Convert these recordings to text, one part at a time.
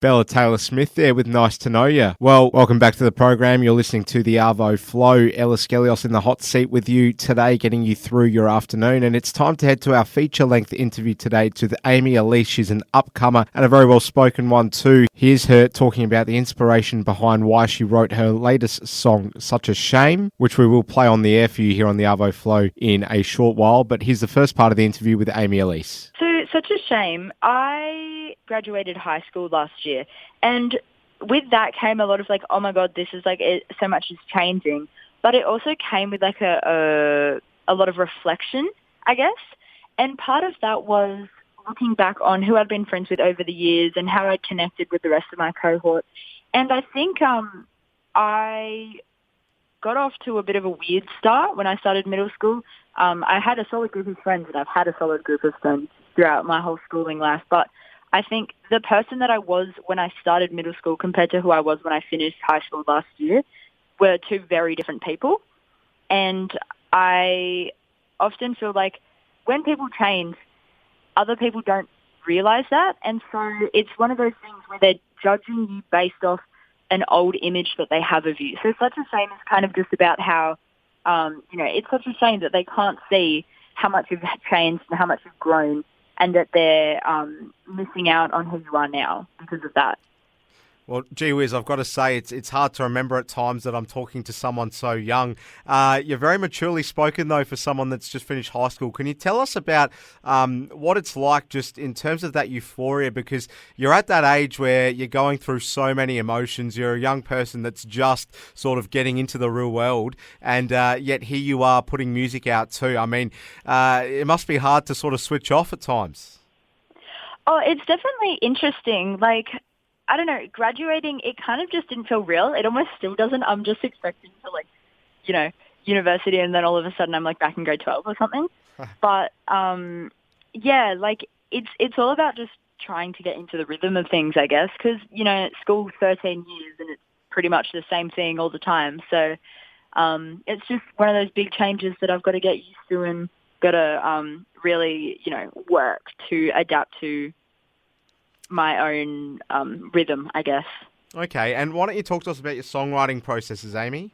Bella Taylor-Smith there with Nice to Know Ya. Well, welcome back to the program. You're listening to the Arvo Flow. Ellis Gelios in the hot seat with you today, getting you through your afternoon. And it's time to head to our feature-length interview today to Amy Elise. She's an upcomer and a very well-spoken one too. Here's her talking about the inspiration behind why she wrote her latest song, Such a Shame, which we will play on the air for you here on the Arvo Flow in a short while. But here's the first part of the interview with Amy Elise. Such a Shame. I graduated high school last year, and with that came a lot of like, oh my God, this is like, so much is changing. But it also came with like a lot of reflection, I guess. And part of that was looking back on who I'd been friends with over the years and how I'd connected with the rest of my cohort. And I think I got off to a bit of a weird start when I started middle school. I had a solid group of friends, and I've had a solid group of friends throughout my whole schooling life. But I think the person that I was when I started middle school compared to who I was when I finished high school last year were two very different people. And I often feel like when people change, other people don't realize that. And so it's one of those things where they're judging you based off an old image that they have of you. So Such a Shame is kind of just about how, it's such a shame that they can't see how much you've changed and how much you've grown, and that they're missing out on who you are now because of that. Well, gee whiz, I've got to say, it's hard to remember at times that I'm talking to someone so young. You're very maturely spoken, though, for someone that's just finished high school. Can you tell us about what it's like just in terms of that euphoria? Because you're at that age where you're going through so many emotions. You're a young person that's just sort of getting into the real world, and yet here you are putting music out too. I mean, it must be hard to sort of switch off at times. Oh, it's definitely interesting. Like, I don't know, graduating, it kind of just didn't feel real. It almost still doesn't. I'm just expecting to, university, and then all of a sudden I'm, back in grade 12 or something. But, it's all about just trying to get into the rhythm of things, I guess, because, school's 13 years and it's pretty much the same thing all the time. So it's just one of those big changes that I've got to get used to and got to really, work to adapt to my own rhythm, I guess. Okay, and why don't you talk to us about your songwriting processes, Amy?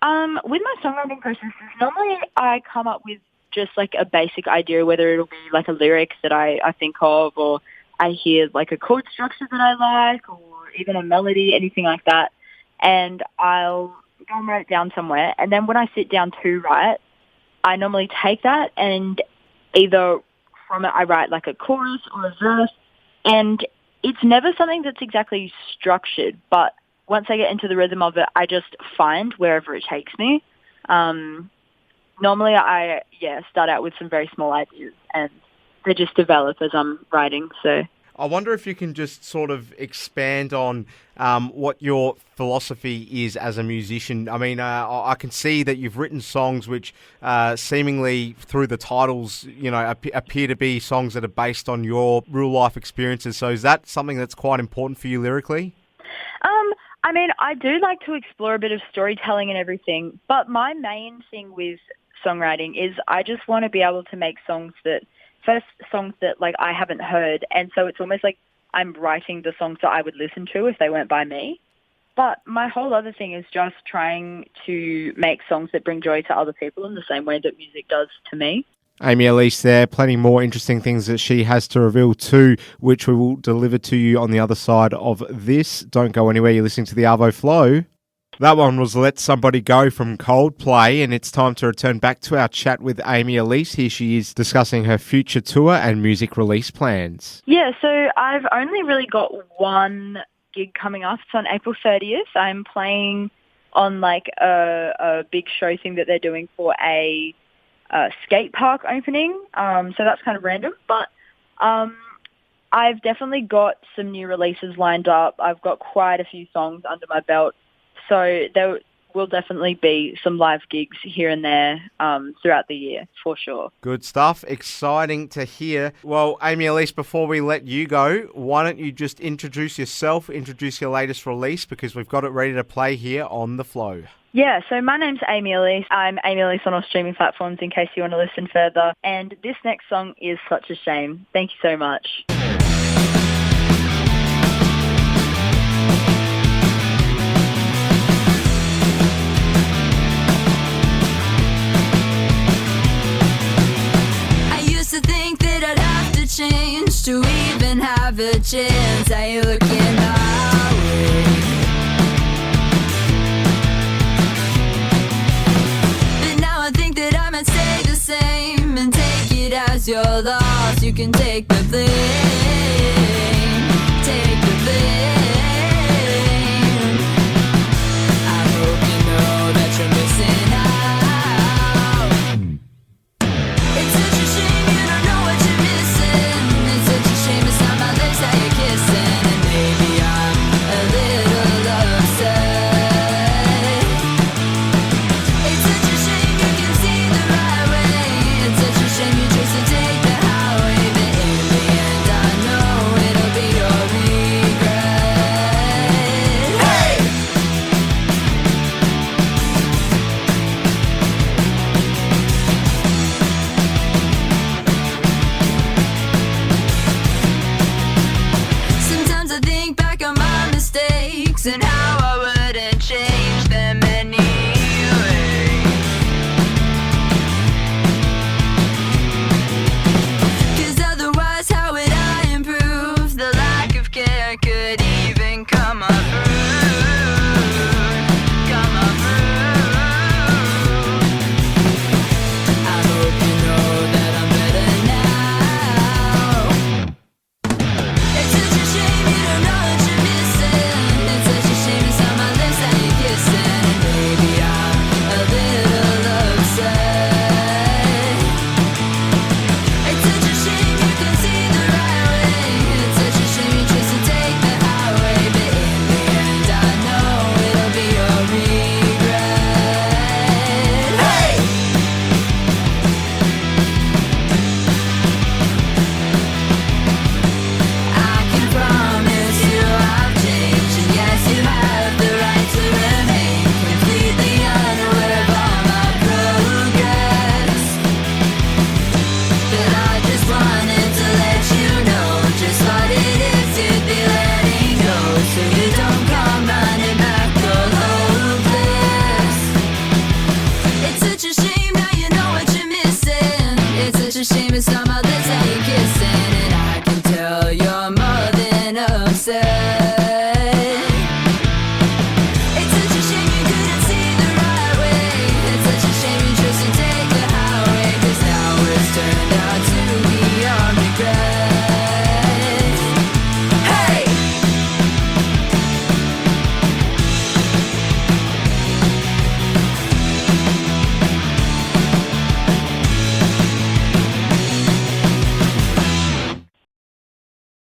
With my songwriting processes, normally I come up with just a basic idea, whether it'll be a lyric that I think of, or I hear a chord structure that I like, or even a melody, anything like that, and I'll go and write it down somewhere. And then when I sit down to write, I normally take that, and either from it I write a chorus or a verse. And it's never something that's exactly structured, but once I get into the rhythm of it, I just find wherever it takes me. Normally I start out with some very small ideas, and they just develop as I'm writing. So I wonder if you can just sort of expand on what your philosophy is as a musician. I mean, I can see that you've written songs which seemingly through the titles, appear to be songs that are based on your real life experiences. So is that something that's quite important for you lyrically? I mean, I do like to explore a bit of storytelling and everything, but my main thing with songwriting is I just want to be able to make songs that I haven't heard, and so it's almost like I'm writing the songs that I would listen to if they weren't by me. But my whole other thing is just trying to make songs that bring joy to other people in the same way that music does to me. Amy Elise there, plenty more interesting things that she has to reveal too, which we will deliver to you on the other side of this. Don't go anywhere, you're listening to the Arvo Flow. That one was Let Somebody Go from Coldplay, and it's time to return back to our chat with Amy Elise. Here she is discussing her future tour and music release plans. Yeah, so I've only really got one gig coming up. It's on April 30th. I'm playing on a big show thing that they're doing for a skate park opening. So that's kind of random, but I've definitely got some new releases lined up. I've got quite a few songs under my belt. So there will definitely be some live gigs here and there throughout the year, for sure. Good stuff. Exciting to hear. Well, Amy Elise, before we let you go, why don't you just introduce yourself, introduce your latest release, because we've got it ready to play here on The Flow. Yeah, so my name's Amy Elise. I'm Amy Elise on all streaming platforms in case you want to listen further. And this next song is Such a Shame. Thank you so much. a chance, are you looking my way? But now I think that I might stay the same and take it as your loss. You can take the blame, take the blame. I hope you know that you're missing out. It's such a shame you don't know what you're missing. It's such a shame it's not my lips that you're kissing. And maybe I'm a little upset. It's such a shame you can see the right way. It's such a shame you choose to take the highway. But in the end I know it'll be your regret. Hey! Sometimes I think back on my mistakes and how I wouldn't change them anyway. 'Cause otherwise how would I improve? The lack of care could even come up rude. Come up rude. I hope you know that I'm better now. It's such a shame you don't know what you're missing. It's such a shame it's not my lips that you're kissing. And maybe I'm a little upset. It's such a shame you can see the right way. It's such a shame you choose to take the highway. But in the end I know it'll be your regret. Hey! I can promise you I've changed, and yes, you have the right to remain completely unaware of all my progress. But I just wanted to let you know just what it is to be letting go, so you don't come running back all hopeless. It's such a shame now you know what you're missing. It's such a shame it's not my lips that you're kissing. And I can tell you're more than upset.